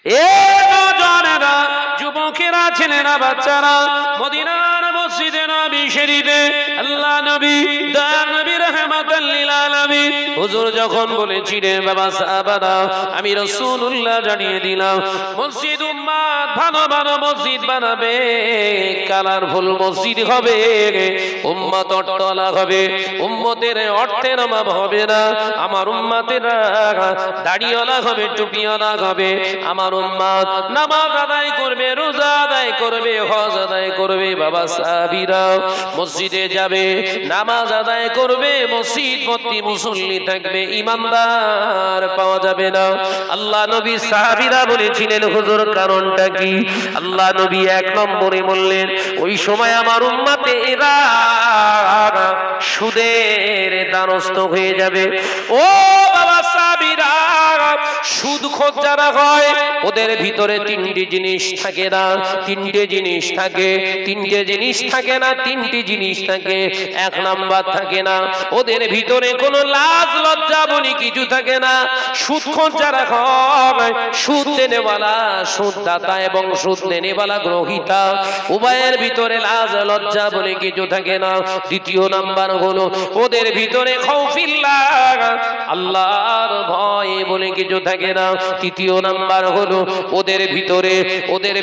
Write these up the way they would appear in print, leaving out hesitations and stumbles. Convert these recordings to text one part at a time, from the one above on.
এ নওজওয়ানেরা, যুবকেরা, ছেলেরা, বাচ্চারা, মদিনার মসজিদে নবী শরীফে আল্লাহ নবী দয়ার নবী রাহমাতাল লিল আলামিন হুজুর যখন বলেছিলেন বাবা সাহাবারা আমি রাসূলুল্লাহ জানিয়ে দিলাম মসজিদ উম্মাত ভালো ভালো মসজিদ বানাবে, কালারফুল মসজিদ হবে, উম্মত অট্টলা হবে, উম্মতের অর্থের অভাব হবে না, আমার উম্মতেরা দাড়িওয়ালা হবে, টুপিওয়ালা হবে, আমার উম্মত নামাজ আদায় করবে, রোজা আদায় করবে, হজ আদায় করবে। বাবা সাহাবীরা মসজিদে যাবে, নামাজ আদায় করবে, মসজিদ ভর্তি মুসল্লি থাকবে, ইমানদার পাওয়া যাবে না। আল্লাহ নবী সাহাবীরা বলেছিলেন হুজুর কারণটা কি? আল্লাহ নবী এক নম্বরে বললেন ওই সময় আমার উম্মতে এরা সুদের দ্বারস্থ হয়ে যাবে। ও বাবা সাহাবীরা, সুদখোর যারা হয় ওদের ভিতরে তিনটি জিনিস থাকে না, তিনটে জিনিস থাকে, তিনটে জিনিস থাকে না, তিনটি জিনিস থাকে। এক নাম্বার থাকে না, ওদের ভিতরে কোনো লাজ লজ্জা বলে কিছু থাকে না। সুদখোর যারা হয়, সুদ দেনেওয়ালা, সুদদাতা এবং সুদ দেনেওয়ালা গ্রহীতা, উভয়ের ভিতরে লাজ লজ্জা বলে কিছু থাকে না। দ্বিতীয় নাম্বার হলো ওদের ভিতরে খাউফিল্লাহ, আল্লাহর ভয় বলে কিছু থাকে না। তৃতীয় নাম্বার হলো ওদের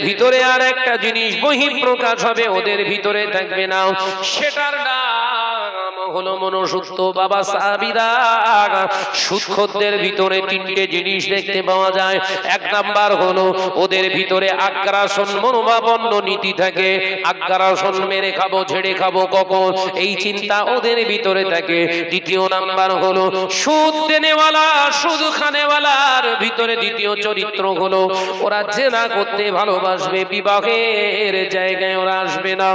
ভিতরে আর একটা জিনিস বহিঃপ্রকাশ হবে, ওদের ভিতরে থাকবে না, সেটার নাম হলো মনুষ্যত্ব। বাবা সাহাবীরা, সুদখোরদের ভিতরে তিনটে জিনিস দেখতে পাওয়া যায়। এক নাম্বার হলো ওদের ভিতরে আগ্রাসন মনোভাবাপন্ন নীতি থাকে, আগ্রাসন, মেরে খাবো, ঝেড়ে খাবো কখন, এই চিন্তা ওদের ভিতরে থাকে। দ্বিতীয় নাম্বার হলো সুদ দেনেওয়ালা, সুদ খানেওয়ালার ভিতরে দ্বিতীয় চরিত্র হলো ওরা জেনা করতে ভালোবাসবে, বিবাহের জায়গায় ওরা আসবে না,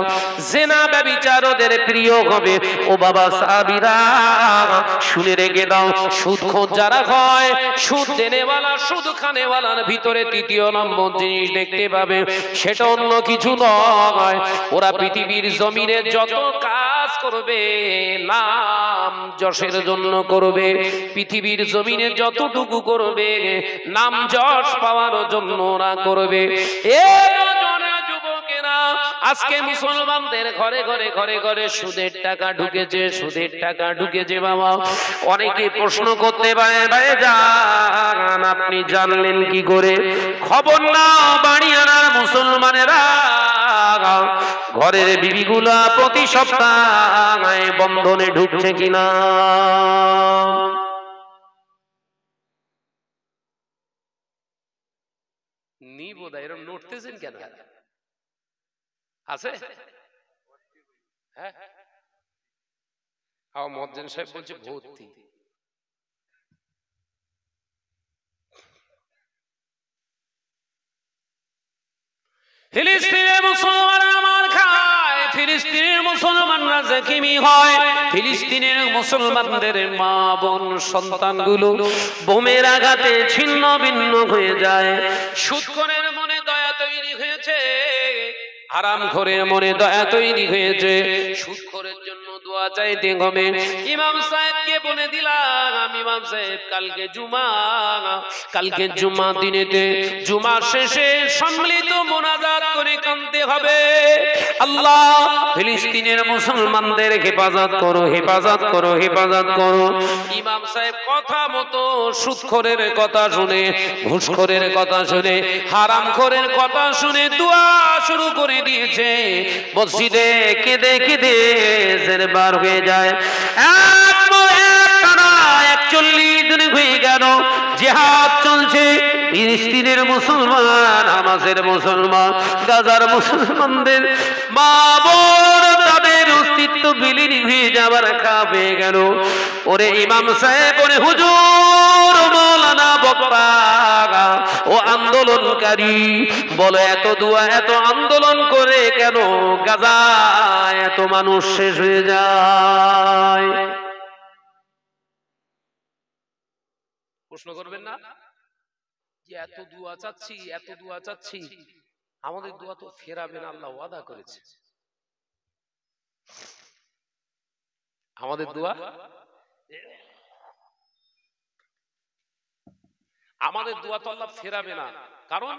জেনা ব্যভিচার ওদের প্রিয় হবে। ও বাবা সাহাবীরা শুনে রেখে দাও, সুদখোর যারা হয়, সুদ দেনেওয়ালা, সুদ খানেওয়ালার ভিতরে তৃতীয় নম্বর জিনিস দেখতে পাবে, সেটা অন্য কিছু নয়, ওরা পৃথিবীর জমিনে যত কাজ করবে নাম যশের জন্য করবে, পৃথিবীর জমিনে যতটুকু করবে নাম যশ পাওয়ার জন্য ওরা করবে। আজকে মুসলমানদের ঘরে ঘরে ঘরে ঘরে সুদের টাকা ঢুকেছে, সুদের টাকা ঢুকেছে। বাবা অনেকে প্রশ্ন করতে পারে ভাইজান আপনি জানলেন কি করে? খবর না বাড়িয়ানার মুসলমানেরা ঘরের বিবিগুলা প্রতি সপ্তাহে বন্ধনে ঢুকছে কিনা। নিবোধা এরকম নড়তেছেন কেন? আছে? হ্যাঁ, মজ্জেন সাহেব বলছে ভর্তি। ফিলিস্তিনের মুসলমানরা মার খায়, ফিলিস্তিনের মুসলমানরা জখমি হয়, ফিলিস্তিনের মুসলমানদের মা বোন সন্তানগুলো বোমের আঘাতে ছিন্ন ভিন্ন হয়ে যায়। সুদখোরের মনে দয়া তৈরি হয়েছে, হারামখোরের মনে দয়া তৈরি হয়েছে, সুদখোরের জন্য দোয়া চাইতে হবে। ইমাম সাহেবকে বলে দিলাম, ইমাম সাহেব কালকে জুমা দিনেতে জুমা শেষে সম্মিলিত মোনাজাত করে কাঁদতে হবে, আল্লাহ ফিলিস্তিনের মুসলমানদের হেফাজত করো, হেফাজত করো, হেফাজত করো। ইমাম সাহেব কথা মতো সুদখোরের কথা শুনে, ঘুষখোরের কথা শুনে, হারামখোরের কথা শুনে দোয়া শুরু করে দিয়েছে। মসজিদে কেঁদে কেঁদে বার হয়ে যায়। 41 দিন হয়ে গেল জিহাদ চলছে, ফিলিস্তিনের মুসলমান, হামাসের মুসলমান, গাজার মুসলমানদের মা বোন তাদের অস্তিত্ব বিলীন হয়ে যাবার খা পেয়ে গেল। ওরে ইমাম সাহেব, ওরে হুজুর, মৌলানা, বক্তা ও আন্দোলনকারী, বলো এত দোয়া এত আন্দোলন করে কেন গাজা এত মানুষ শেষ হয়ে যায়? প্রশ্ন করবেন না যে এত দোয়া চাচ্ছি, এত দোয়া চাচ্ছি, আমাদের দোয়া তো ফেরাবেন আল্লাহ ওয়াদা করেছে। আমাদের দোয়া আমাদের দোয়া তো আল্লাহ ফেরাবে না, কারণ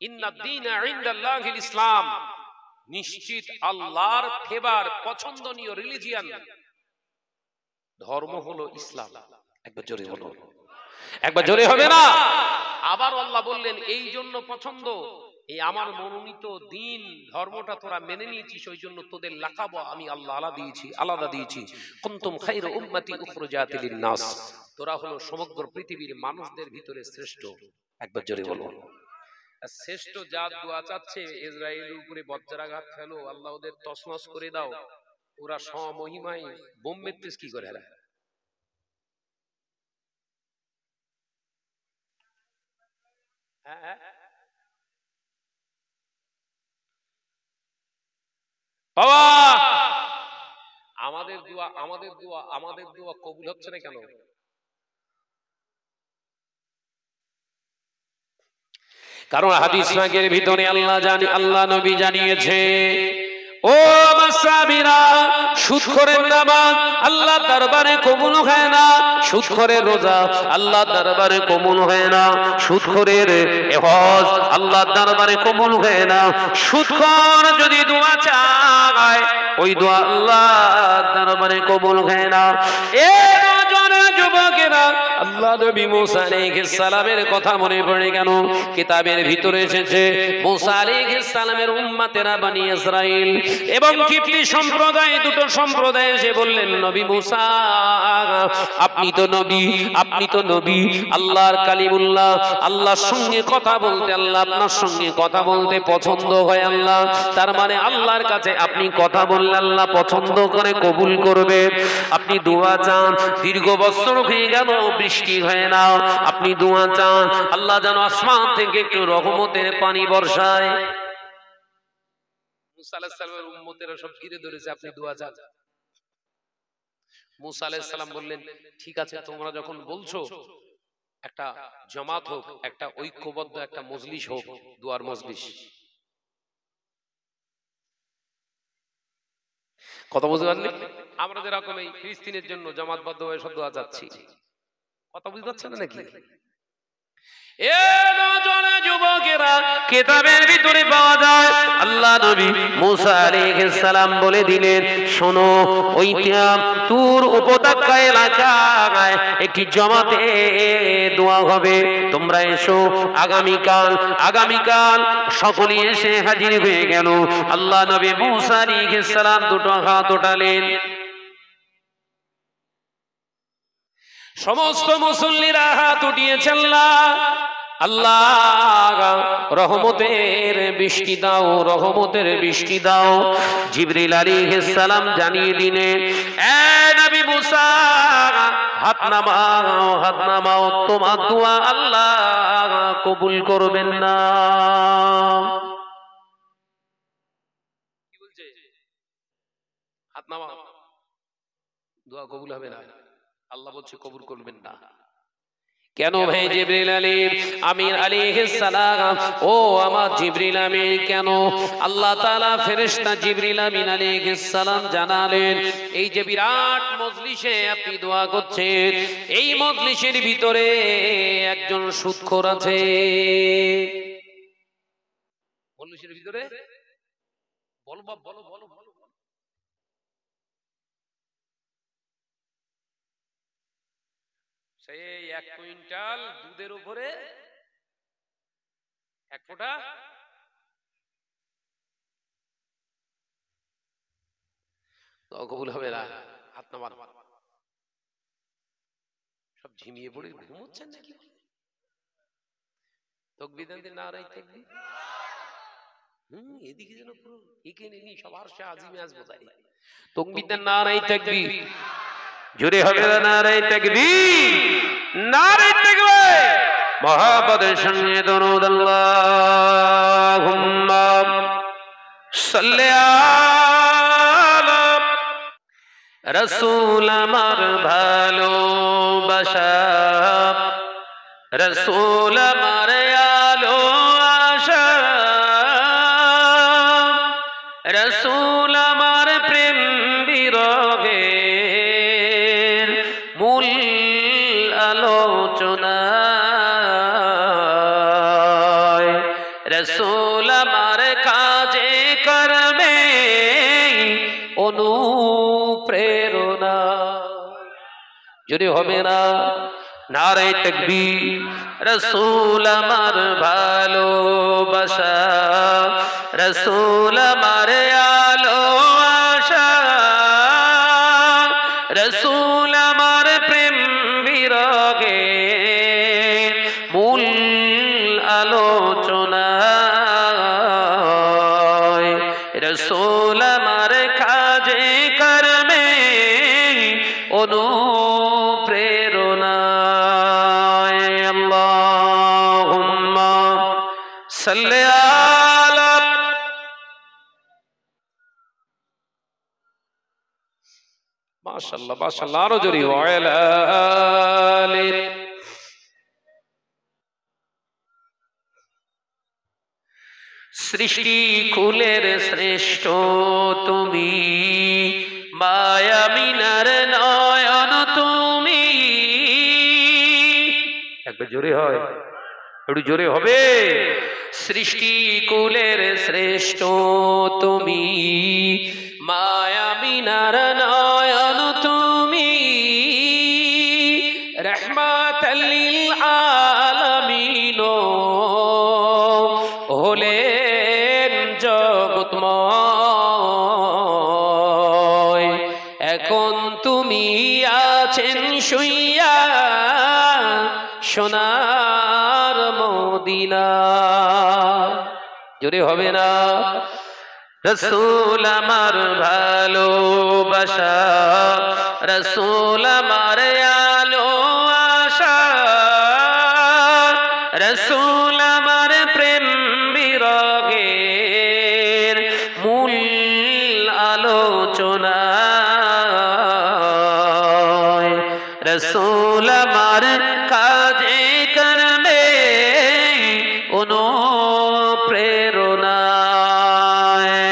ইন্নাদ-দীনা ইনদাল্লাহিল ইসলাম, নিশ্চিত আল্লাহর ফেভার পছন্দনীয় রিলিজিয়ান ধর্ম হলো ইসলাম। একবার জোরে বলো, একবার জোরে হবে না? আবার আল্লাহ বললেন এই জন্য পছন্দ, এই আমার মনোনীত দিন ধর্মটা তোরা মেনে নিয়েছিস, ওই জন্য তোদের লাকাব আমি আল্লাহ আলাদা দিয়েছি। কুনতুম খায়রা উম্মাতি উখরিজাত লিন-নাস, তোরা হলো সমগ্র পৃথিবীর মানুষদের ভিতরে শ্রেষ্ঠ। একবার জোরে বলো। শ্রেষ্ঠ জাত দোয়া চাচ্ছে ইসরায়েলের উপরে বজ্রাঘাত ফেলো, আল্লাহ ওদের তছনছ করে দাও, ওরা সমহিমায় বোম মেরতেছ কি করে? বাবা আমাদের দোয়া কবুল হচ্ছে না কেন? কারণ হাদিস পাকের ভিতরে আল্লাহ নবী জানিয়েছে, ও আমার সাহাবীরা, সুদখোরের নামাজ আল্লাহ দরবারে কবুল হয় না, সুদখোরের রোজা আল্লাহ দরবারে কবুল হয় না, সুদখোরের হজ আল্লাহ দরবারে কবুল হয় না। সুদখোর যদি দোয়া চায় ওই দোয়া আল্লাহ দরবারে কবুল হয় না। এ যুবকেরা, আল্লাহ নবী মুসা আলাইহিস সালামের কথা মনে পড়ে কেন? কিতাবের ভিতরে এসেছে মুসা আলাইহিস সালামের উম্মতেরা বনি ইসরাইল এবং কিপ্তি সম্প্রদায়, দুটো সম্প্রদায় এসে বললেন, নবী মুসা আপনি তো নবী, আল্লাহর কালিমুল্লাহ, আল্লাহর সঙ্গে কথা বলতে, আল্লাহ আপনার সঙ্গে কথা বলতে পছন্দ হয় আল্লাহ, তার মানে আল্লাহর কাছে আপনি কথা বললে আল্লাহ পছন্দ করে, কবুল করবে। আপনি দোয়া চান, দীর্ঘ বছর হয়ে গেল বৃষ্টি হয় না, আপনি দোয়া চান আল্লাহ যেন আসমান থেকে একটু রহমতের পানি বর্ষায়। মুসা আলাইহিস সালামের উম্মতেরা সব ঘিরে ধরেছে, আপনি দোয়া চান। মুসা আলাইহিস সালাম বললেন, ঠিক আছে, তোমরা যখন বলছো, একটা জামাত হোক, একটা ঐক্যবদ্ধ একটা মজলিস হোক, দোয়ার মজলিস। কথা বুঝতে পারলেন? আমরা যেরকম এই ফিলিস্তিনের জন্য জামাতবদ্ধ হয়ে সব দোয়া চাচ্ছি, কথা বুঝতে পারছেন নাকি? যুবকেরা, কিতাবের ভিতরে পাওয়া যায় আল্লাহ নবী মুসা আলাইহিস সালাম বলে দিলেন, শোনো, ওই তুর উপত্যকা এলাকায় একটি জমাতে দোয়া হবে, তোমরা এসো। আগামীকাল সকলে এসে হাজির হয়ে গেল। আল্লাহ নবী মুসা আলাইহিস সালাম দুটো হাত উঠালেন, সমস্ত মুসল্লিরা হাত উঠিয়েছেন, আল্লাহ রহমতের বৃষ্টি দাও, রহমতের বৃষ্টি দাও। জিবরিল আলাইহিস সালাম জানিয়ে দিলেন, এ নবী মুসা, হাত নামাও, তোমার দোয়া আল্লাহ কবুল করবেন না। কি বলছে? হাত নামাও, দোয়া কবুল হবে না, আল্লাহ বলছে কবুল করবেন না। কেন ভাই জিবরিল আমিন আলাইহিস সালাম, ও আমার জিবরিল আমিন, কেন? আল্লাহ তাআলা ফেরেশতা জিবরিল আমিন আলাইহিস সালাম জানালেন, এই যে বিরাট মজলিসে আপনি দোয়া করছেন, এই মজলিসের ভিতরে একজন সুদখোর আছে। মজলিসের ভিতরে বলো বাপ, বলো। সেই 1 কুইন্টাল দুধের উপরে 1 ফোঁটা কবুল হবে না। হাত নামান। সব ঝিমিয়ে পড়ে ঘুমোচ্ছেন নাকি? তাকবীর দেন, নারায়ে তাকবীর। এদিকে যেন পুরো এখানে নি সবার সে আজিমে আজ বোঝায়। তাকবীর দেন, নারায়ে তাকবীর। জোরে হবে না নারায়ে তাকবীর, নারায়ে তাকবীর। মহাব্বতের সঙ্গে দরুদ আল্লাহুম্মা সাল্লি আলা রাসূল, আমার ভালোবাসা রাসূল, আমার আলো আশা রাসূল, আমার প্রেম বিরহের মূল আলোচনা রসুল আমার কাজে কর্মে অনুপ্রেরণা। যদি হবে না নারে তাকবীর। রসুল আমার ভালোবাসা, রসুল আমার আলো আশা, রসুল আমার প্রেম বিরগে মূল আলোচনা। রসুল আমার কাজে কর্মে অনুপ্রেরণা। আল্লাহুম্মা সাল্লি আলা। মাশাআল্লাহ মাশাআল্লাহ, আরো জোরে ওয়ালা আলি। সৃষ্টি কুলের শ্রেষ্ঠ তুমি, মায়া মিনার নয়ন তুমি। একবার জোরে হয়, একটু জোরে হবে। সৃষ্টি কুলের শ্রেষ্ঠ তুমি, মায়া মিনার নয়ন তুমি। রহমাতাল লিল আলামিন হলেন জগৎময়। এখন তুমি আছেন শুইয়া সোনার মদিনা। জোরে হবে না। রসুল আমার ভালোবাসা, রসুল আমার আলো আশা, রসুল আমার প্রেম বিরগের মূল আলোচনা। রসুল আমার কাজে কর্মে অনুপ্রেরণা।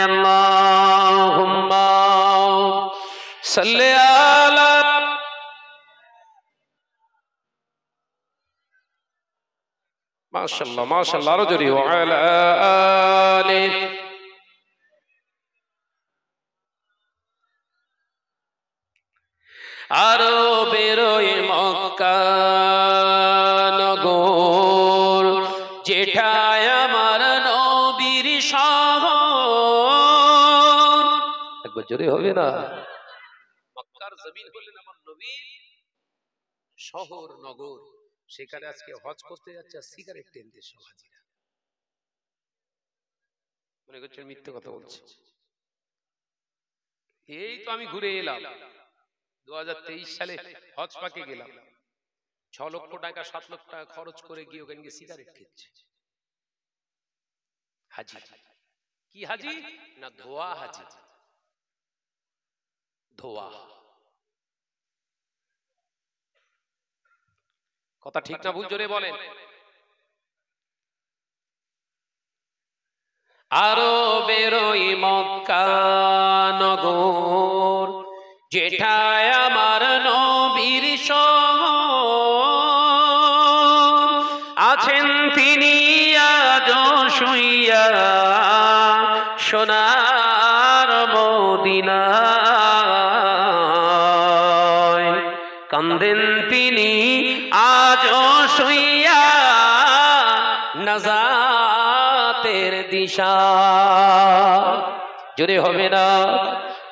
আল্লাহুম্মা সাল্লি আলা। মাশাআল্লাহ মাশাআল্লাহ, আরো জোরে ওয়ালা আলি। আরো বেরোয় মক্কা নগর, যেঠায় আমার নবীর শহর। একবার জোরে হবে না। মক্কার জমিন হলেন আমার নবীর শহর নগর। সেখানে আজকে হজ করতে যাচ্ছে আর সিগারেট টেনতে সব হাজিরা। মনে করছেন মিথ্যে কথা বলছে। এই তো আমি ঘুরে এলাম 2023 সালে হজ পাকে গেলাম। 6 লক্ষ টাকা 7 লক্ষ টাকা খরচ করে গিয়ে ওখানে গিয়ে সিগারেট খেচ্ছে হাজি। কি হাজি না ধোয়া হাজি, ধোয়া। কথা ঠিক না ভুল জোরে বলেন। আরো বেরোই মক্কা নগর, যেঠায় আমার নবীর শহর। আছেন তিনি আজ শুইয়া সোনার মদিনায়। কান্দেন তিনি আজ শুইয়া নাজাতের দিশা। জোরে হবে না,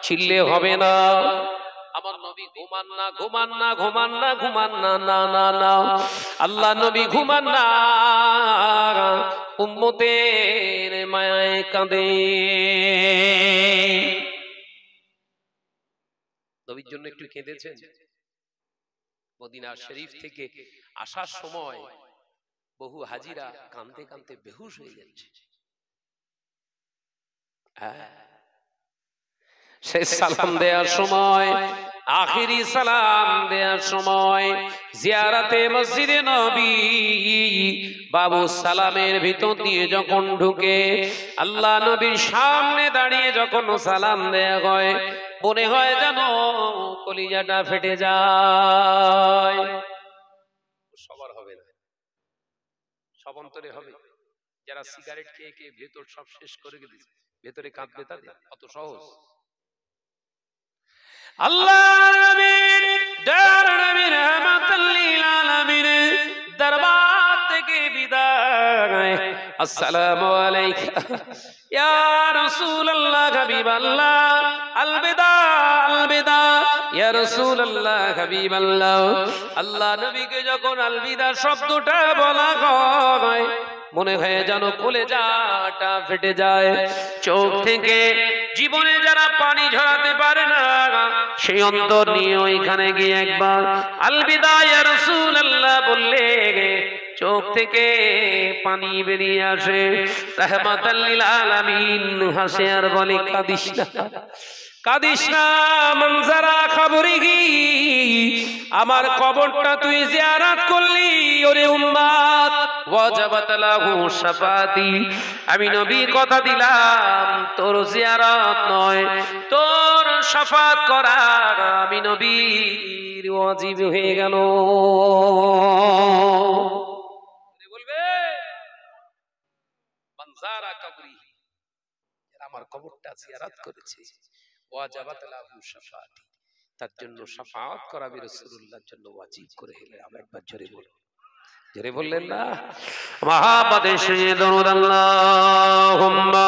চিল্লে হবে না। আমার নবী ঘুমান না ঘুমান না ঘুমান না ঘুমান না, না না না। আল্লাহ নবী ঘুমান না, উম্মতের মায়ায় কাঁদে। নবীর জন্য একটু কেঁদেছেন? মদিনা শরীফ থেকে আসার সময় বহু হাজিরা কাঁদতে কাঁদতে বেহুশ হয়ে যাচ্ছে। শেষ সালাম দেওয়ার সময়, আখিরি সালাম দেওয়ার সময় জিয়ারতে মসজিদে নবী বাবু সালামের ভিতর দিয়ে যখন ঢুকে আল্লাহ নবীর সামনে দাঁড়িয়ে যখন সালাম দেয়া হয়, মনে হয় যেন কলিজাটা ফেটে যায়। সবার হবে না, সব অন্তরে হবে। যারা সিগারেট খেয়ে খেয়ে ভেতর সব শেষ করে দিয়েছে, ভেতরে কাঁদবে তাদের অত সহজ? আল্লাহ নবীর রহমাতুল লিল আলামিন দরবার থেকে বিদায়। আসসালামু আলাইকা ইয়া রাসূলুল্লাহ হাবিবাল্লাহ, আলবিদা আলবিদা ইয়া রাসূলুল্লাহ হাবিবাল্লাহ। আল্লাহ নবীকে যখন আলবিদা শব্দটা বলা হয় মনে হয় যেন কলেজাটা ফেটে যায়। চোখ থেকে জীবনে যারা পানি ঝরাতে পারে না সেই অন্তর নিয়ে ওইখানে গিয়ে একবার আলবিদা ইয়া রাসূলুল্লাহ বললে চোখ থেকে পানি বেরিয়ে আসে। রাহমাতাল লিল আলামিন হাসে আর বলে কাঁদিস না, কাঁদিস না, মনজারা খবরিহি, আমার কবরটা তুই জিয়ারত করলি, ওরে উম্মত ওয়াজাবাত লাহু শাফাতি, আমি নবী কথা দিলাম তোর জিয়ারত নয় তোর শাফাত করা আমি নবীর ওয়াজিব হয়ে গেল। বলবে মনজারা কবরিহি, আমার কবরটা জিয়ারত করেছে, ওয়াজাবাত লাহু শাফাতি, তার জন্য শাফাআত করা আমি রাসূলুল্লাহর জন্য ওয়াজিব করে হলো। আমরা একবার জোরে বলুন, জোরে বললেন না? মহাপদে সঙ্গে দরুদ আল্লাহুম্মা।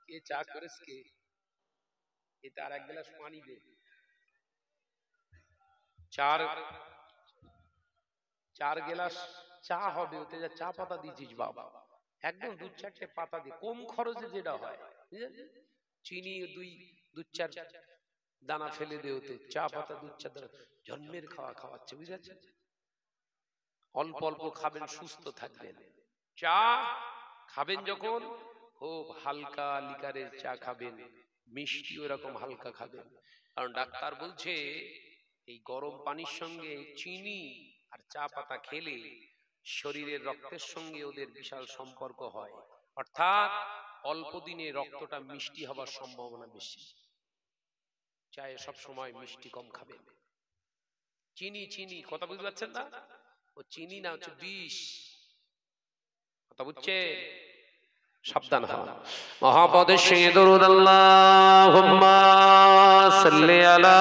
কে চা করেছ? কে এটা আর এক গ্লাস পানি দে। চার গ্লাস চা হবে, ওতে যা চা পাতা দিয়েছিস বাবা, একদম 2-4টে পাতা দিয়ে কম খরচে যেটা হয়, চিনি দু চার দানা ফেলে দে, ওতে চা পাতা 2-4 দানা, জন্মের খাওয়া খাওয়াচ্ছে, বুঝেছেন? অল্প অল্প খাবেন, সুস্থ থাকবেন। চা খাবেন যখন খুব হালকা লিকারের চা খাবেন, মিষ্টি ওরকম হালকা খাবেন, কারণ ডাক্তার বলছে এই গরম পানির সঙ্গে চিনি আর চা পাতা খেলে শরীরের রক্তের সঙ্গে ওদের বিশাল সম্পর্ক হয়, অর্থাৎ অল্প দিনে রক্তটা মিষ্টি হবার সম্ভাবনা বেশি। চায়ে সব সময় মিষ্টি কম খাবেন। চিনি কথা বুঝতে পারছেন না? ও চিনি না, হচ্ছে বিষ, কথা বুঝছে? সাবধান হন। মহাপদে সঙ্গে দরুদ আল্লাহুম্মা সাল্লি আলা।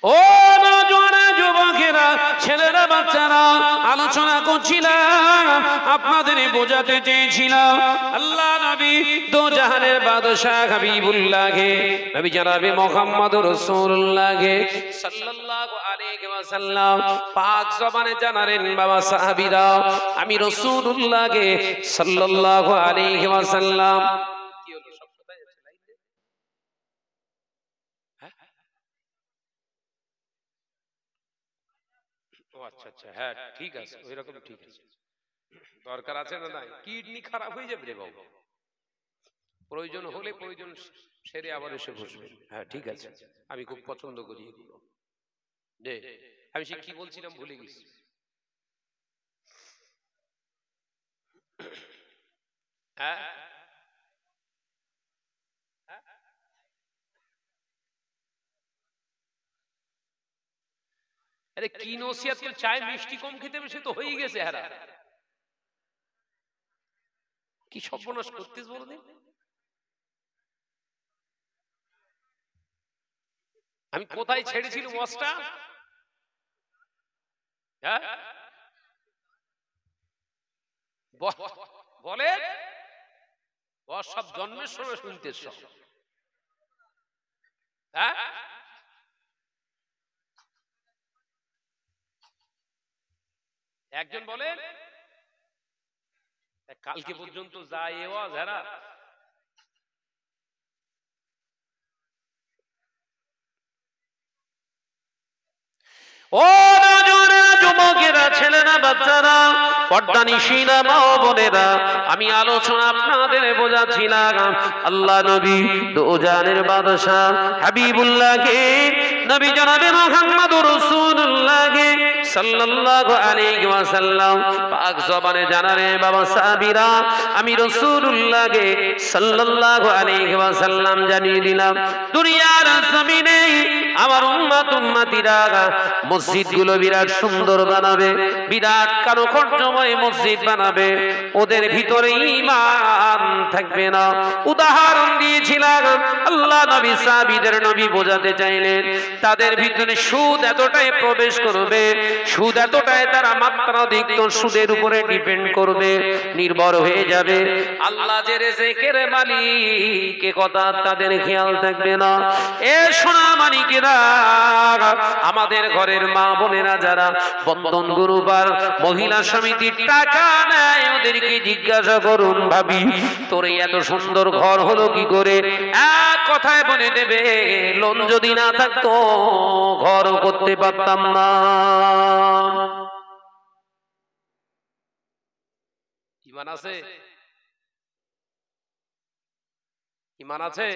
ও নওজোয়ান যুবকেরা, ছেলেরা, বাচ্চারা, আলোচনা করছিলাম, আপনাদের বোঝাতে চেয়েছিলাম আল্লাহ নবী দো জাহানের বাদশা হাবিবুল্লাহকে, নবী জনাবে মুহাম্মদুর রাসূলুল্লাহকে সাল্লাল্লাহু আলাইহি ওয়াসাল্লাম পাক জবানে জানালেন, বাবা সাহাবীরা, আমি রাসূলুল্লাহকে সাল্লাল্লাহু আলাইহি ওয়াসাল্লাম। কি হলো, সব কোথায় যাচ্ছে লাইনে? আচ্ছা, হ্যাঁ ঠিক আছে, ওই রকম ঠিক আছে। দরকার আছে না নাই? কিডনি খারাপ হয়ে যাবে রে বাবু, প্রয়োজন হলে প্রয়োজন সেরে আবার এসে বসবেন। হ্যাঁ ঠিক আছে, আমি খুব পছন্দ করি এগুলো। আমি সে কি বলছিলাম ভুলে গেছি। হ্যাঁ আরে কি নসিহত করে, চায় মিষ্টি কম খেতে হবে, সে তো হয়ে গেছে। হারা কি সর্বনাশ করতিস বলদিন। আমি কোথায় ছেড়েছিলাম ওয়াজটা? হ্যাঁ বলে ওয়াজ সব জন্মের সময় শুনতে সব। হ্যাঁ একজন বলে কালকে পর্যন্ত যায় এ ওয়াজ। হেরা ও যুবকেরা, ছেলেরা, বাচ্চারা, পর্দানিশীনা মা ও বোনেরা, আমি আলোচনা আপনাদের বোঝাচ্ছিলাম আল্লাহ নবী দো জাহানের বাদশা হাবিবুল্লাহকে, নবী জনাবে মুহাম্মদুর রাসূলুল্লাহকে সাল্লাল্লাহু আলাইহি ওয়াসাল্লাম পাক জবানে জানালে বাবা সাহাবীরা আমি রাসূলুল্লাহকে সাল্লাল্লাহু আলাইহি ওয়াসাল্লাম জানিয়ে দিলাম দুনিয়ার জমিনে আমার উম্মতিরা মসজিদগুলো বিরাট সুন্দর বানাবে, বিরাট কারুকার্যময় মসজিদ বানাবে, ওদের ভিতরে ঈমান থাকবে না। উদাহরণ দিয়েছিলাম আল্লাহ নবী সাহাবীদের নবী বোঝাতে চাইলেন তাদের ভিতরে সুদ এতটাই প্রবেশ করবে, সুদ এতটাই তারা মাত্রাধিক সুদের উপরে ডিপেন্ড করবে, নির্ভর হয়ে যাবে। আল্লাহ যে রিজিকের মালিক এ কথা তাদের খেয়াল থাকবে না। এ সোনা মানিকেরা, আমাদের ঘরের মা বোনেরা যারা বন্ধন গ্রুপ আর মহিলা সমিতির টাকা নেয় ওদেরকে জিজ্ঞাসা করুন, ভাবি তোর এত সুন্দর ঘর হলো কি করে? এক কথায় বলে দেবে লোন যদি না থাকতো ঘর করতে পারতাম না। ঈমান আছে? ঈমান আছে?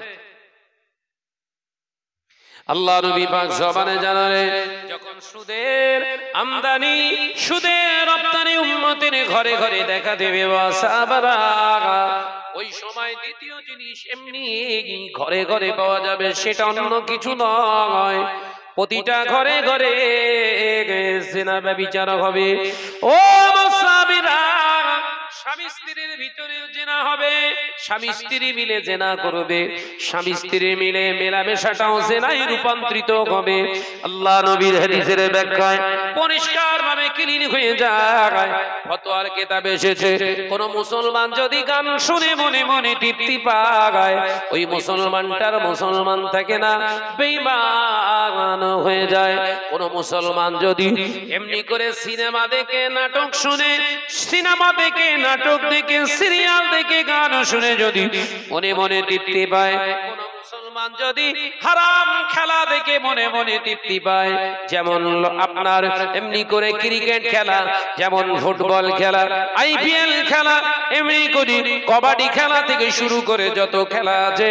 আল্লাহ নবী পাক জবানে জানালেন যখন সুদের আমদানি সুদের রপ্তানি উম্মতের ঘরে ঘরে দেখা দেবে সাহাবারা, ওই সময় দ্বিতীয় জিনিস এমনি ঘরে ঘরে পাওয়া যাবে, সেটা অন্য কিছু নয়, প্রতিটা ঘরে ঘরে জিনা ব্যভিচার হবে। ও সাহাবীরা, স্বামী স্ত্রীর ভিতরে জিনা হবে, স্বামী স্ত্রী মিলে জিনা করবে, স্বামী স্ত্রী মিলে মেলামেশাটাও জিনায় রূপান্তরিত হবে। আল্লাহ নবীর হাদিসের ব্যাখ্যায় পরিষ্কার ভাবে ক্লিন হয়ে যায়। ফতোয়ার কিতাবে এসেছে কোন মুসলমান যদি গান শুনে মনে মনে তৃপ্তি পায় ওই মুসলমানটার মুসলমান থাকে না, বেঈমান হয়ে যায়। কোন মুসলমান যদি এমনি করে সিনেমা দেখে নাটক শুনে, সিনেমা দেখে নাটক দেখে সিরিয়াল দেখে গান শুনে যদি মনে মনে তৃপ্তি পায়, কোন মুসলমান যদি হারাম খেলা দেখে মনে মনে তৃপ্তি পায়, যেমন আপনার এমনি করে ক্রিকেট খেলা, যেমন ফুটবল খেলা, আইপিএল খেলা, এমনি করে কবাডি খেলা থেকে শুরু করে যত খেলা আছে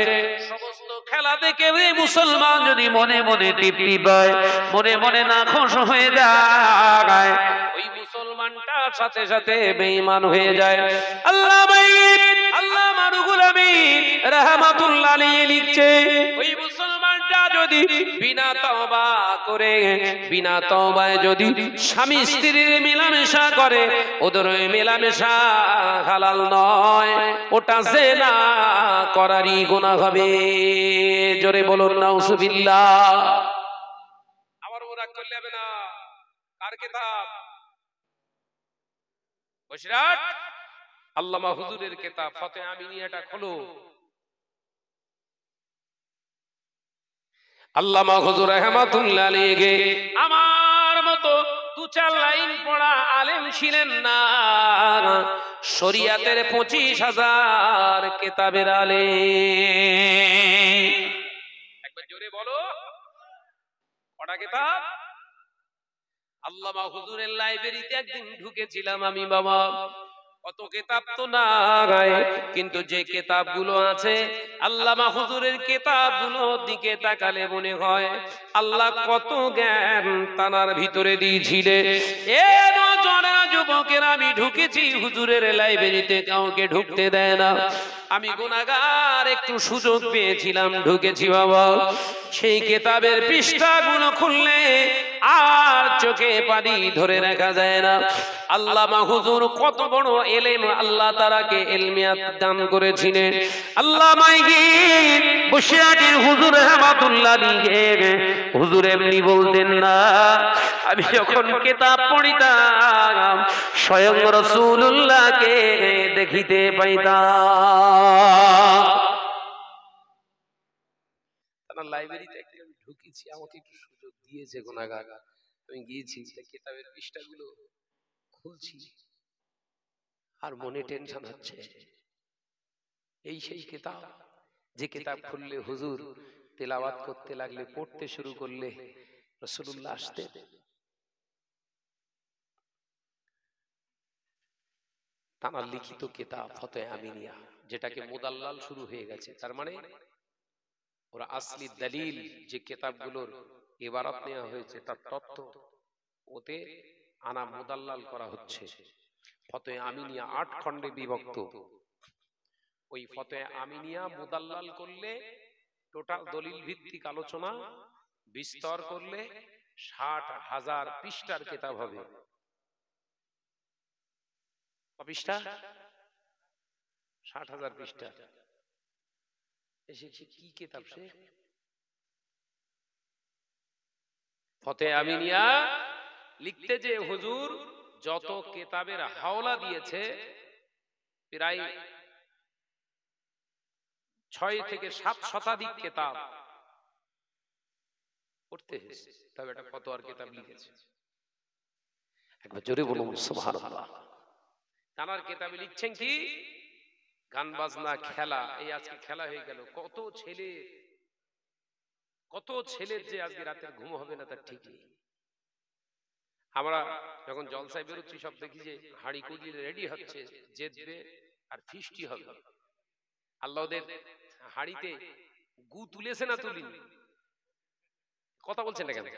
সমস্ত খেলা দেখে মুসলমান যদি মনে মনে তৃপ্তি পায়, মনে মনে নাখোশ হয়ে যায়, ওই মুসলমানটার সাথে সাথে বেঈমান হয়ে যায়। আল্লামা রুহুল আমিন রাহমাতুল্লাহ আলাইহি লিখছে ওই মুসলমানটা যদি বিনা তওবা করে, বিনা তওবায় যদি স্বামী স্ত্রীর মেলামেশা করে, ওদের ওই মেলামেশা হালাল নয়, ওটা জিনা করারই গুনাহ হবে। জোরে বলুন নাউজুবিল্লাহ। আবার ওরা করলে হবে না। কার কিতাব? বশিরাট আল্লামা হুজুরের কিতাব ফাতিহা আমিনিয়াটা খোলো। আল্লামা হুজুর রাহমাতুল্লাহ আলাইহি আমার মতো দু চার লাইন পড়া আলেম ছিলেন না, শরিয়াতের 25,000 কিতাবের আলেম। একবার জোরে বলো কটা কিতাব? আল্লামা হুজুরের লাইব্রেরিতে একদিন ঢুকেছিলাম আমি, বাবা কত কিতাব তো নাই, কিন্তু যে কিতাবগুলো আছে আল্লামা হুজুরের কিতাবগুলোর দিকে তাকালে মনে হয় আল্লাহ কত জ্ঞান তানার ভিতরে দিয়েছিলেন। এ নজরা যুবকেরা, আমি ঢুকেছি হুজুরের লাইব্রেরিতে, কাউকে ঢুকতে দেয় না। আমি গুনাহগার, একটু সুযোগ পেয়েছিলাম, ঢুকেছি বাবা। সেই কিতাবের পৃষ্ঠাগুলো খুললে আর চোখে পানি ধরে রাখা যায় না। আল্লামা হুজুর কত বড় এলেম আল্লাহ তারাকে ইলমিয়াত দান করেছিলেন। আল্লামা বশিরাটির হুজুর রাহমাতুল্লাহ আলাইহি হুজুর এমনি বলতেন না, আমি যখন কিতাব পড়িতাম স্বয়ং রাসূলুল্লাহকে দেখিতে পাইতাম। তার লাইব্রেরিতে একদিন আমি ঢুকেছি, আমাকে একটু সুযোগ দিয়েছে গুনাহগার, আমি গিয়েছি, কিতাবের পৃষ্ঠাগুলো খুলছি আর মনে টেনশন হচ্ছে। এই সেই কিতাব যে কিতাব খুললে হুজুর তেলাওয়াত করতে লাগলে, পড়তে শুরু করলে রাসূলুল্লাহ আসতেন। তার লিখিত কিতাব ফাতিহা আমিনিয়া, যেটাকে মুদাল্লাল শুরু হয়ে গেছে, তার মানে ওরা আসলি দলিল যে কিতাবগুলোর ইবারত নেওয়া হয়েছে তার তত্ত্ব ওতে আনা মুদাল্লাল করা হচ্ছে। ফতোয়া আমিনিয়া 8 খণ্ডে বিভক্ত। ওই ফতোয়া আমিনিয়া মুদাল্লাল করলে টোটাল দলিল ভিত্তিক আলোচনা বিস্তর করলে 60,000 পৃষ্ঠার কিতাব হবে। পৃষ্ঠা 60,000 পৃষ্ঠা। এসে কি কিতাব সে? ফতোয়া আমিনিয়া লিখতে যে হুজুর যত কিতাবের হাওলা দিয়েছে প্রায় 6 থেকে 7 শতাধিক কিতাব পড়তে হয়েছে, তবে এটা ফতোয়ার কিতাব লিখেছে। একবার জোরে বলুন সুবহানাল্লাহ। তানার কিতাবে লিখছেন কি গান বাজনা খেলা, এই আজকে খেলা হয়ে গেল, কত ছেলের যে আজকে রাতের ঘুম হবে না তার ঠিক নেই। আমরা যখন জলসায় বেরোচ্ছি সব দেখি যে হাঁড়ি কুড়ি রেডি হচ্ছে, জেদবে আর ফিস্টি হবে। আল্লাহ ওদের হাঁড়িতে গু তুলেছে না তুলিনি? কথা বলছেন না কেন?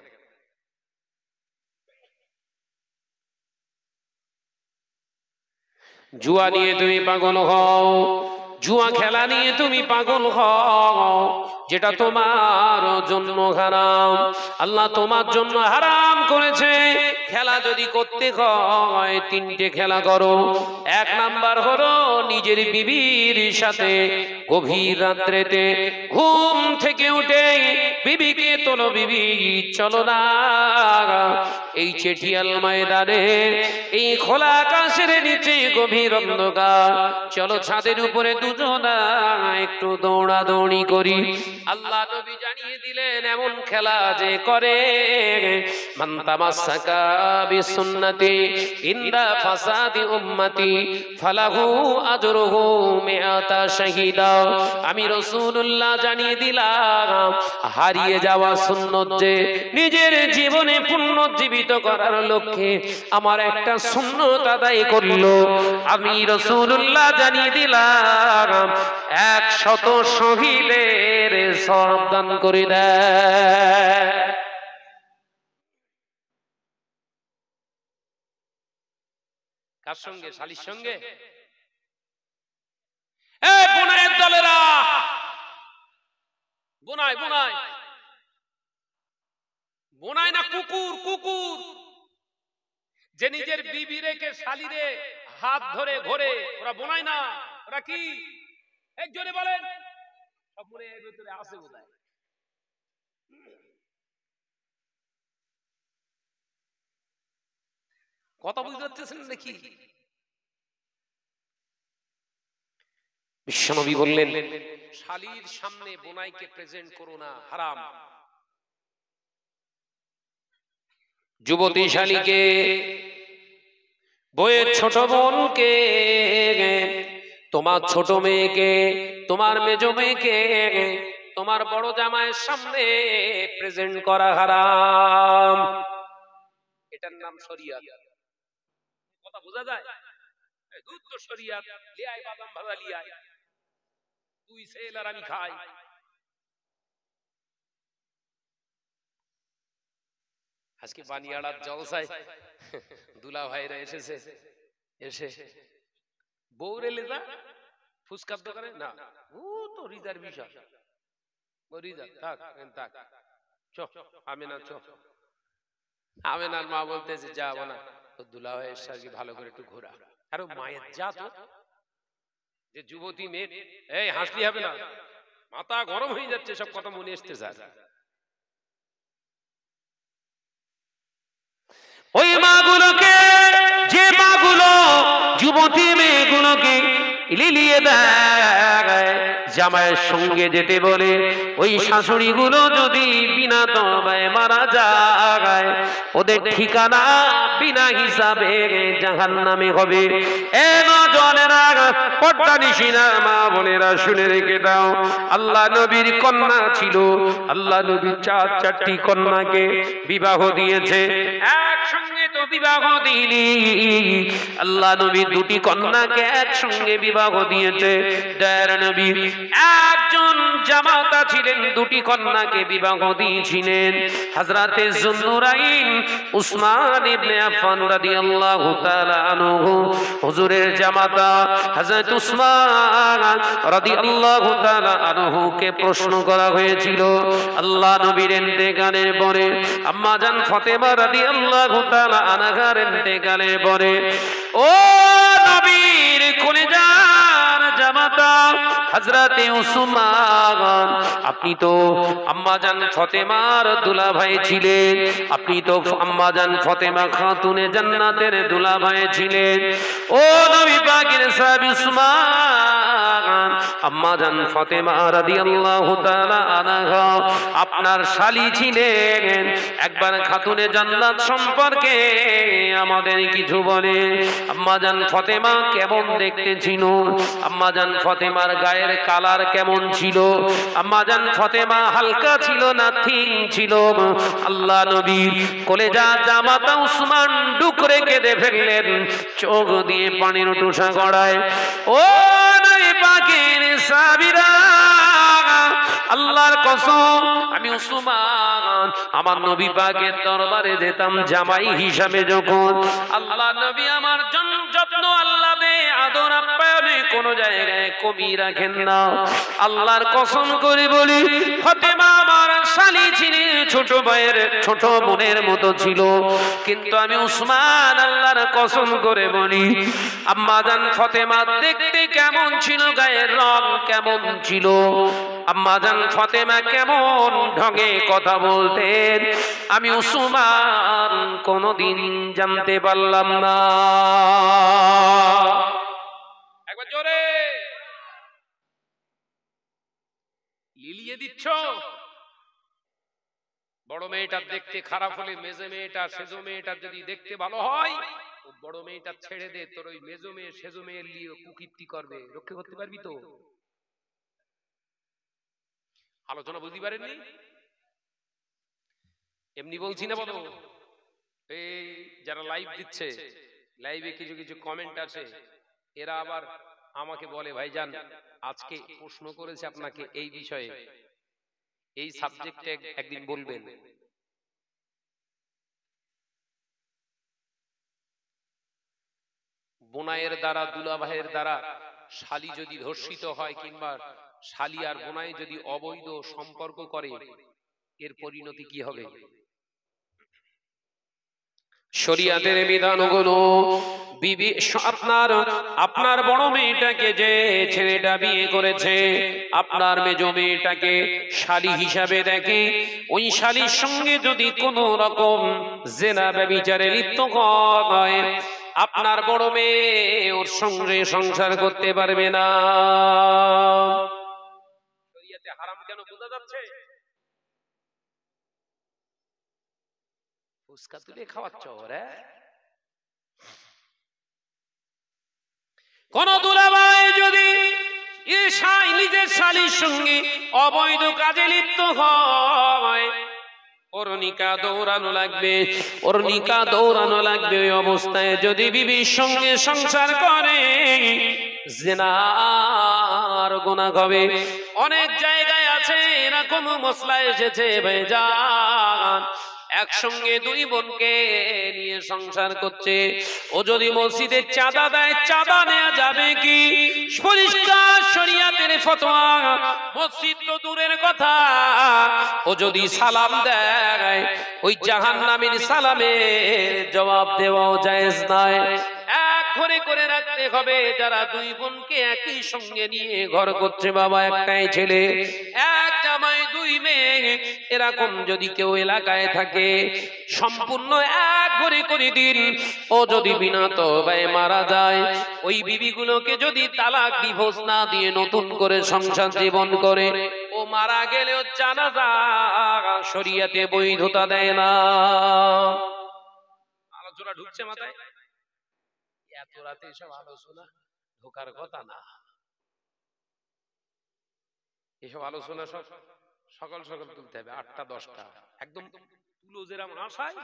জুয়া নিয়ে তুমি পাগল হও, জুয়া খেলা নিয়ে তুমি পাগল হও, যেটা তোমার জন্য হারাম। আল্লাহ তোমার জন্য হারাম করেছে। খেলা যদি করতে হয় 3টে খেলা করো। 1 নাম্বার হলো নিজের বিবির সাথে গভীর রাত্রেতে ঘুম থেকে উঠে বিবিকে তোলো, বিবি চলো না এই চেটিয়াল ময়দানে, এই খোলা আকাশের নিচে গভীর অন্ধকার, চলো ছাদের উপরে দুজনা একটু দৌড়াদৌড়ি করি। আল্লাহ নবী জানিয়ে দিলেন এমন খেলা যে করে মান তামাসসাকা বিসুন্নতি ইনদা ফাসাদি উম্মতি ফালাহু আজরুহু মিআতা শাহীদা। আমি রাসূলুল্লাহ জানিয়ে দিলাম হারিয়ে যাওয়া সুন্নত যে নিজের জীবনে পুনর্জীবিত করার লক্ষ্যে আমার একটা সুন্নত আদায় করলো, আমি রাসূলুল্লাহ জানিয়ে দিলাম 100 শহীদের সওয়াব দান করে দেয়। কার সঙ্গে? শালীর সঙ্গে। এই বুনাইয়ের দলেরা, বুনাই বুনাই বুনাই না কুকুর, কুকুর যে নিজের বিবি রেখে শালীরে হাত ধরে ঘোরে, ওরা বুনাই না, ওরা কি? একজনে বলেন। সব মনে এর ভিতরে আছে বোধহয়। কথা বুঝতে পারতেছেন নাকি? বিশ্বনবী বললেন শালীর সামনে বোনাইকে প্রেজেন্ট করো না, হারাম। যুবতী শালীকে, বইয়ের ছোট বোনকে, তোমার ছোট মেয়েকে, তোমার মেজো মেয়েকে তোমার বড় জামাইয়ের সামনে প্রেজেন্ট করা হারাম। এটার নাম শরিয়ত। কথা বোঝা যায়? দুধ তো শরিয়ত, লিয়াই বাদাম ভাজা লিয়াই, তুই সেল আর আমি খাই। আজকে বানিয়াড়ার জলসায় দুলা ভাইরা এসেছে, এসে বউরে লেদা ফুসকার দোকানে না, ও তো রিজার বিষয়, ও রিজার থাক থাক, চ আমেনা চ। আমেনার মা বলতেছে যাবো না, তো দুলা ভাইয়ের সাথে ভালো করে একটু ঘোরা। আরে মায়ের যা তো, যে যুবতী মেয়ে, এই হাসলি হবে না, মাথা গরম হয়ে যাচ্ছে, সব কথা মনে আসতে স্যার। ওই মাগুলোকে, যে মাগুলো যুবতী মেয়েগুলোকে লিলিয়ে দেয়, জামাইয়ের সঙ্গে যেতে বলে, ওই শাশুড়ি গুলো যদি বিনা তওবায় মারা যায়, ওদের ঠিকানা বিনা হিসাবে জাহান্নামে হবে। এ নজনেরা, পর্দা নিশিনা মা বোনেরা শুনে রেখে দাও, আল্লাহ নবীর কন্যা ছিল, আল্লাহ নবী 4টি কন্যাকে বিবাহ দিয়েছে। একসঙ্গে তো বিবাহ দিইনি, আল্লাহ নবী 2টি কন্যাকে একসঙ্গে বিবাহ দিয়েছে। দয়ার নবী এক একজন জামাতা ছিলেন, দুটি কন্যাকে বিবাহ দিয়েছিলেন। হযরতে যুন্নুরাইন উসমান ইবনে আফফান রাদিয়াল্লাহু তাআলা আনহু, হুজুরের জামাতা হযরত উসমান রাদিয়াল্লাহু তাআলা আনহুকে প্রশ্ন করা হয়েছিল আল্লাহ নবীর ইন্তেকালের পরে, আম্মা জান ফাতেমা রাদিয়াল্লাহু তাআলা আনহার ইন্তেকালের পরে, ও নবীর কলিজার জামাতা হযরতে উসমান, আপনি তো আম্মা জান ফাতেমার দুলাভাই ছিলেন, আপনি তো আম্মা জান ফাতেমা খাতুনে জান্নাতের দুলাভাই ছিলেন। ও নবী পাকের সাহাবী উসমান, আম্মা জান ফাতেমা রাদিয়াল্লাহু তাআলা আনহা আপনার শালী ছিলেন, একবার খাতুনে জান্নাত সম্পর্কে আমাদের কিছু বলে। আম্মা জান ফাতেমা কেমন দেখতে ছিল? আম্মা জান ফাতেমার গায়ের কালার কেমন ছিল? আম্মা জান ফাতেমা হালকা ছিল না থিন ছিল? আল্লাহ নবীর কলেজা জামাতা উসমান ডুকরে কেঁদে ফেললেন, চোখ দিয়ে পানির টুসা গড়ায়। ও নবী পাকের সাহাবীরা, আল্লাহর কসম, আমি উসমান আমার নবী পাকের দরবারে যেতাম জামাই হিসাবে, যখন আল্লাহ নবী আমার যত্ন আল্লাহ দে আদর আপ্যায়নে কোন জায়গায় কমি রাখেন না। আল্লাহর কসম করে বলি, ফাতেমা আমার শালী ছিলেন, ছোট ভাইয়ের ছোট বোনের মতো ছিল, কিন্তু আমি উসমান আল্লাহর কসম করে বলি, আম্মা জান ফাতেমা দেখতে কেমন ছিল, গায়ের রং কেমন ছিল, আম্মা জান ফাতেমা কেমন ঢঙে কথা বলতেন, আমি উসমান কোনদিন জানতে পারলাম না। একবার জোরে লিলিয়ে দিচ্ছ। বড় মেয়েটার দেখতে খারাপ হলে মেজে মেয়েটা সেজো মেয়েটার যদি দেখতে ভালো হয়, ও বড় মেয়েটা ছেড়ে দে, তোর ওই মেজো মেয়ে সেজো মেয়ের লিয়ে কুকীর্তি করবে, রক্ষা করতে পারবি তো? আলোচনা বুঝতে পারেননি? এমনি বলছি না, বলো। এই যারা লাইভ দিচ্ছে, লাইভে কিছু কিছু কমেন্ট আছে, এরা আবার আমাকে বলে, ভাইজান আজকে প্রশ্ন করেছে আপনাকে এই বিষয়ে, এই সাবজেক্টে একদিন বলবেন। বোনাইয়ের দ্বারা, দুলাভাইয়ের দ্বারা শালী যদি ধর্ষিত হয়, কিংবা শালী আর বোনাই যদি অবৈধ সম্পর্ক করে, এর পরিণতি কি হবে? শরিয়াতের বিধানগুলো, বিবি আপনার বড় মেয়েটাকে যে ছেলেটা বিয়ে করেছে, আপনার মেজো মেয়েটাকে শালী হিসাবে দেখে, ওই শালীর সঙ্গে যদি কোনো রকম জেনা ব্যভিচারে লিপ্ত হয়, আপনার বড় মেয়ে ওর সঙ্গে সংসার করতে পারবে না। শরিয়াতে হারাম কেন বোঝা যাচ্ছে? ফুসকা তুলে খাওয়াচ্ছ ওরে। কোন দুলাভাই যদি নিজের শালীর সঙ্গে অবৈধ কাজে লিপ্ত হয়, ওর নিকাহ দৌড়ানো লাগবে, ওর নিকাহ দৌড়ানো লাগবে। ওই অবস্থায় যদি বিবির সঙ্গে সংসার করে, জিনার গুনাহ হবে। অনেক জায়গায় আছে এরকম মসলা এসেছে, ভাইজান একসঙ্গে দুই বোনকে নিয়ে সংসার করছে, ও যদি মসজিদে চাঁদা দেয়, চাঁদা নেওয়া যাবে কি? পরিষ্কার শরিয়াতের ফতোয়া, মসজিদ তো দূরের কথা, ও যদি সালাম দেয়, ওই জাহান্নামীর সালামের জবাব দেওয়াও জায়েজ নয়। এক ঘরে করে রাখতে হবে। যারা দুই বোনকে একই সঙ্গে নিয়ে ঘর করছে, বাবা একটাই ছেলে, এক জামাই দুই মেয়ে, এরকম যদি কেউ এলাকায় থাকে, সম্পূর্ণ এক ঘরে করে দিন। ও যদি বিনা তওবায় মারা যায়, ওই বিবিগুলোকে যদি তালাক ডিভোর্স না দিয়ে নতুন করে সংসার জীবন করে, ও মারা গেলেও জানাজা শরিয়াতে বৈধতা দেয় না। আলোচনা ঢুকছে মাথায়? এত রাতে এসব আলোচনা ঢোকার কথা না। এসব আলোচনা সব সকাল সকাল তুলতে হবে, 8টা 10টা একদম তুলো যেরকম আশায়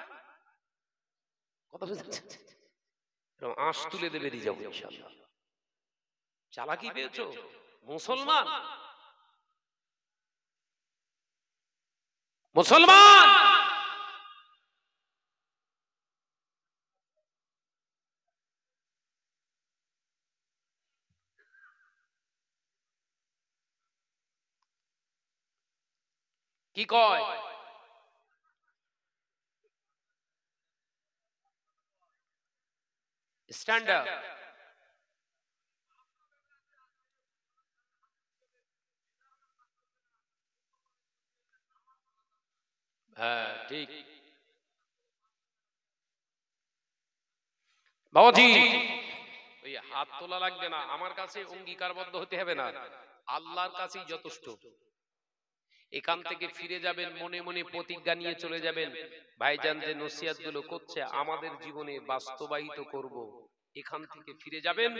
কথা বুঝছেন, এরকম আঁশ তুলে দেবে যাবো ইনশাআল্লাহ। চালাকি পেয়েছো মুসলমান? মুসলমান কি কয়? স্ট্যান্ডার্ড। হ্যাঁ ঠিক বাবাজি, ওই হাত তোলা লাগবে না, আমার কাছে অঙ্গীকারবদ্ধ হতে হবে না, আল্লাহর কাছেই যথেষ্ট। এখান থেকে ফিরে যাবেন, মনে মনে প্রতিজ্ঞা নিয়ে চলে যাবেন, ভাইজান যে নসিহত গুলো করছে আমাদের জীবনে বাস্তবায়িত করব। এখান থেকে ফিরে যাবেন,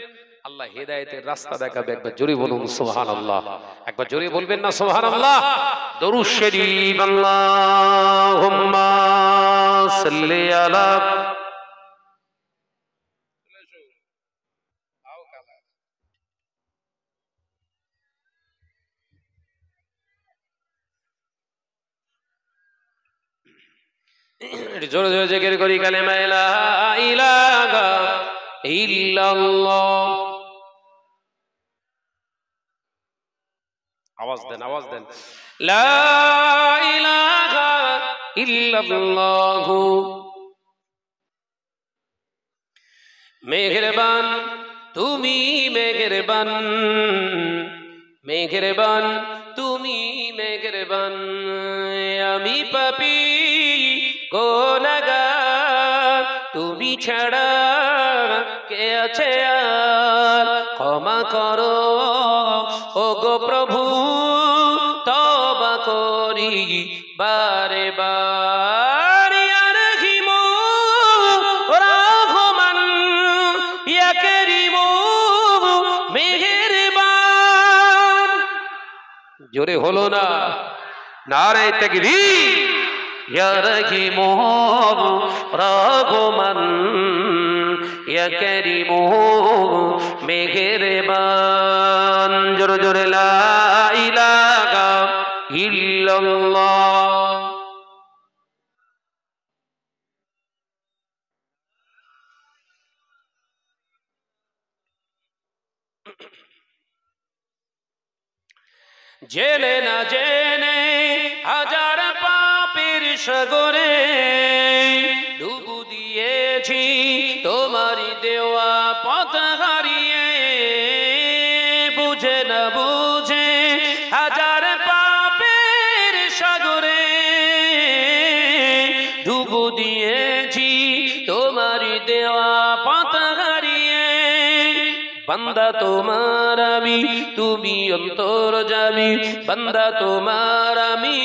আল্লাহ হেদায়েতের রাস্তা দেখাবে। একবার জোরে বলুন সুবহানাল্লাহ, একবার জোরে বলবেন না সুবহানাল্লাহ? দরুদ শরীফ, আল্লাহুম্মা সাল্লি আলা। জোরে জোরে জিকির করি কালেমা লা ইলাহা ইল্লাল্লাহ। আওয়াজ দেন, আওয়াজ দেন। লা ইলাহা ইল্লাল্লাহ। মেহেরবান তুমি মেহেরবান, মেহেরবান তুমি মেহেরবান, আমি পাপী গুনাহগার, তুমি ছাড়া কে আছে আর, ক্ষমা করো ওগো প্রভু, তওবা করি বারে বার। ইয়া রহিম রহমান, ইয়া করিম মেহেরবান। জোরে হলো না? নারে তাকবীর। ইয়া রহিম রহমান, ইয়া করিম মেহেরবান। জোরে জোরে লা ইলাহা ইল্লাল্লাহ। জেনে না জেনে হাজার পাপের সাগরে ডুবু দিয়েছি, তোমারই দেওয়া পথ হারিয়ে। বুঝে না বুঝে হাজার পাপের সাগরে ডুবু দিয়েছি, তোমারই দেওয়া পথ হারিয়ে। বান্দা তোমার আমি, তুমি অন্তর্যামী, বান্দা তোমার আমি,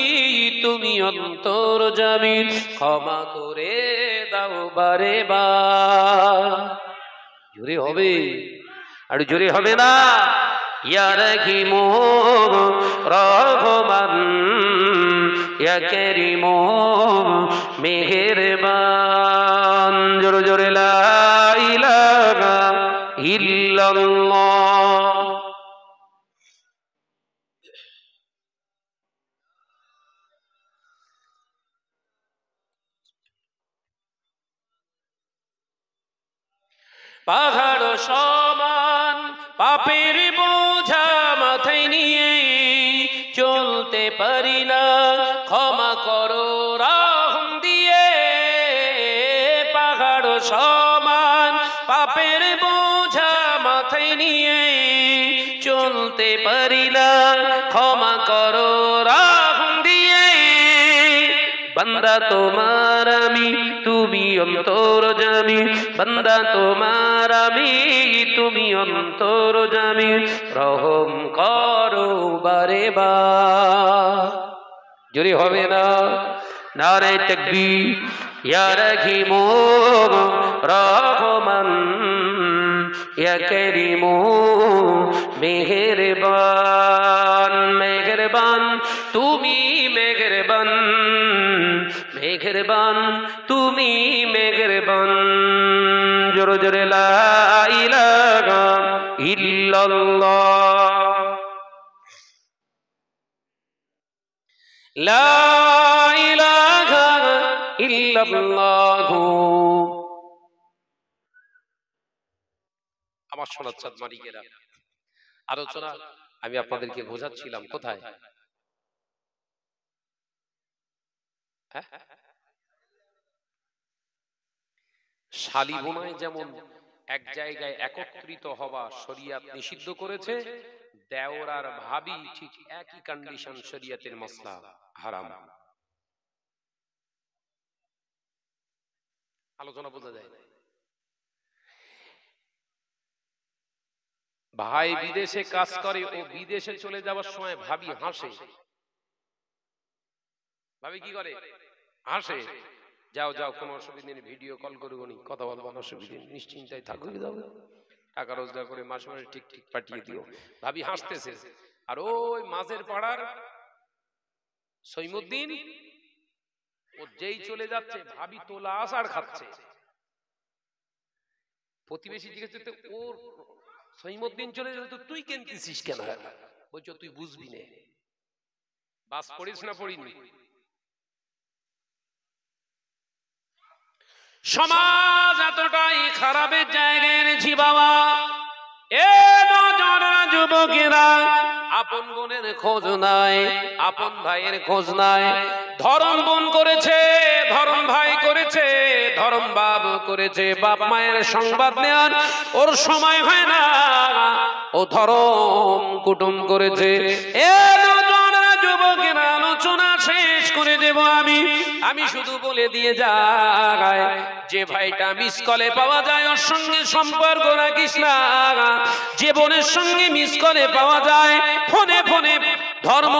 তুমি অন্তর্যামী, ক্ষমা করে দাও বারে বার। জোরে হবে? আর জোরে হবে না? ইয়া রহিম রহমান, ইয়া করিম মেহেরবান। জোরে জোরে লা ইলাহা ইল্লাল্লাহ। পাহাড় সমান পাপের বোঝা মাথায় নিয়ে চলতে পারি না, ক্ষমা করো রহম দিয়ে। পাহাড় সমান পাপের বোঝা মাথায় নিয়ে চলতে পারি না, ক্ষমা করো রহম দিয়ে। বান্দা তোমার আমি, তুমি অন্তর্যামী, বান্দা তোমার আমি, তুমি অন্তর্যামী, রহম করো বারে বার। জোরে হবে না? নারে তাকবীর। ইয়া রহিম রহমান, ইয়া করিম মেহেরবান। মেহেরবান তুমি মেহেরবান, মেহেরবান তুমি মেহেরবান। জোরে জোরে লা ইলাহা ইল্লাল্লাহ। লা ইল্লাল্লাহু। আমার সোনার চাঁদ মানিকেরা, আলোচনা আমি আপনাদেরকে বোঝাচ্ছিলাম কোথায়? হ্যাঁ, শালিবোনায় যেমন এক জায়গায় একত্রিত হওয়া শরিয়াত নিষিদ্ধ করেছে, দেওর আর ভাবি ঠিক একই কন্ডিশন, শরিয়াতের মাসলা হারাম। আলোচনা বোঝা যায়? ভাই বিদেশে কাজ করে, ও বিদেশে চলে যাওয়ার সময় ভাবি হাসে। ভাবি কি করে? হাসে। যাও যাও, কোনো অসুবিধা নেই, ভিডিও কল করবো নি, কথা বলবো, অসুবিধা নেই, নিশ্চিন্তায় থাকো, যাবে টাকা রোজগার করে মাসে মাসে ঠিক ঠিক পাঠিয়ে দিও। ভাবি হাসতেছে। আর ওই মাঝের পাড়ার সৈমুদ্দিন, ও যেই চলে যাচ্ছে ভাবি তোলা আসার খাচ্ছে। প্রতিবেশী জিজ্ঞেস করতে, ওর সৈমুদ্দিন চলে যেত, তুই কিনতেছিস কেন? বলছো তুই বুঝবি না, বাস পড়িস না পড়িনি। সমাজ এতটাই খারাপের জায়গায় এনেছি বাবা, এ যুবকেরা, আপন বোনের খোঁজ নাই, আপন ভাইয়ের খোঁজ নাই। ধরম বোন করেছে, ধরম ভাই করেছে, ধরম বাপ করেছে, বাপ মায়ের সংবাদ নেওয়ার ওর সময় হয় না, ও ধরম কুটুম করেছে। এ যুবকেরা, আলোচনা শেষ করে দেব আমি শুধু বলে দিয়ে যাই, যে ভাইটা মিস কলে পাওয়া যায় ওর সঙ্গে সম্পর্ক রাখিস না। যে বোনের সঙ্গে মিস কলে পাওয়া যায়, ফোনে ফোনে ধর্ম,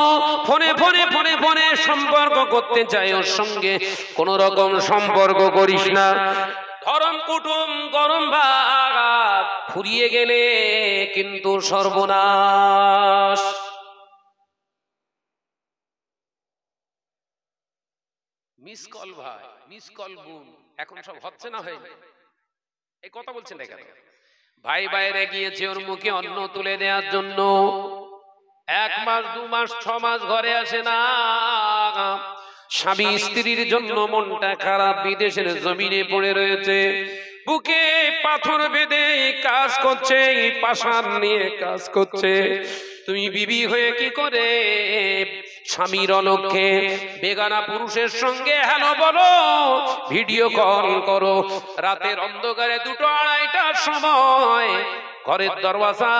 ফোনে ফোনে ফোনে ফোনে সম্পর্ক করতে চাই, ওর সঙ্গে কোন রকম সম্পর্ক করিস না। ধরম কুটুম গরম ভাত ফুরিয়ে গেলে কিন্তু সর্বনাশ। মিস কল ভাই, মিস কল বোন, এখন সব হচ্ছে না? হয়ে এই কথা বলছেন না কেন? ভাই বাইরে গিয়েছে ওর মুখে অন্ন তুলে দেওয়ার জন্য, 1 মাস 2 মাস 6 মাস ঘরে আসে না। স্বামী স্ত্রীর জন্য মনটা খারাপ, বিদেশের জমিনে পড়ে রয়েছে, বুকে পাথর বেঁধে কাজ করছে, পাষাণ নিয়ে কাজ করছে। তুমি বিবি হয়ে কি করে স্বামীর অলক্ষ্যে বেগানা পুরুষের সঙ্গে হ্যালো বলো, ভিডিও কল করো, রাতের অন্ধকারে 2টো 2:30টার সময় ঘরের দরওয়াজা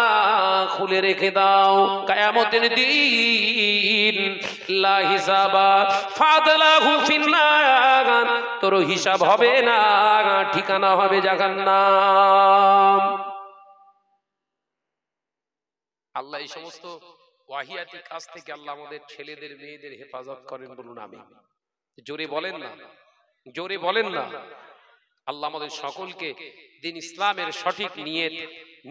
খুলে রেখে দাও। কিয়ামতের দিন লা হিসাবা ফাদলাহু ফিন্নার, তোর হিসাব হবে না, ঠিকানা হবে জাহান্নাম। আল্লাহ এই সমস্ত ওয়াহিয়াতি কাজ থেকে আল্লাহ আমাদের ছেলেদের মেয়েদের হেফাজত করেন, বলুন আমিন। জোরে বলেন না, জোরে বলেন না। আল্লাহ আমাদের সকলকে দিন ইসলামের সঠিক নিয়ত,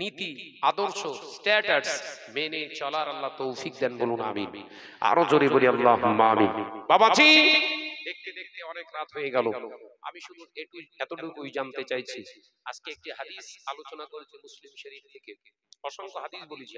নীতি, আদর্শ, স্ট্যাটাস মেনে চলার আল্লাহ তৌফিক দেন, বলুন আমিন। আরো জোরে বলি আল্লাহুম্মা আমিন। বাবাজি, দেখতে দেখতে অনেক রাত হয়ে গেল, আমি শুধু এতটুকুই জানতে চাইছি। আজকে একটি হাদিস আলোচনা করেছি মুসলিম শরীফ থেকে, অসংখ্য হাদিস বলেছি।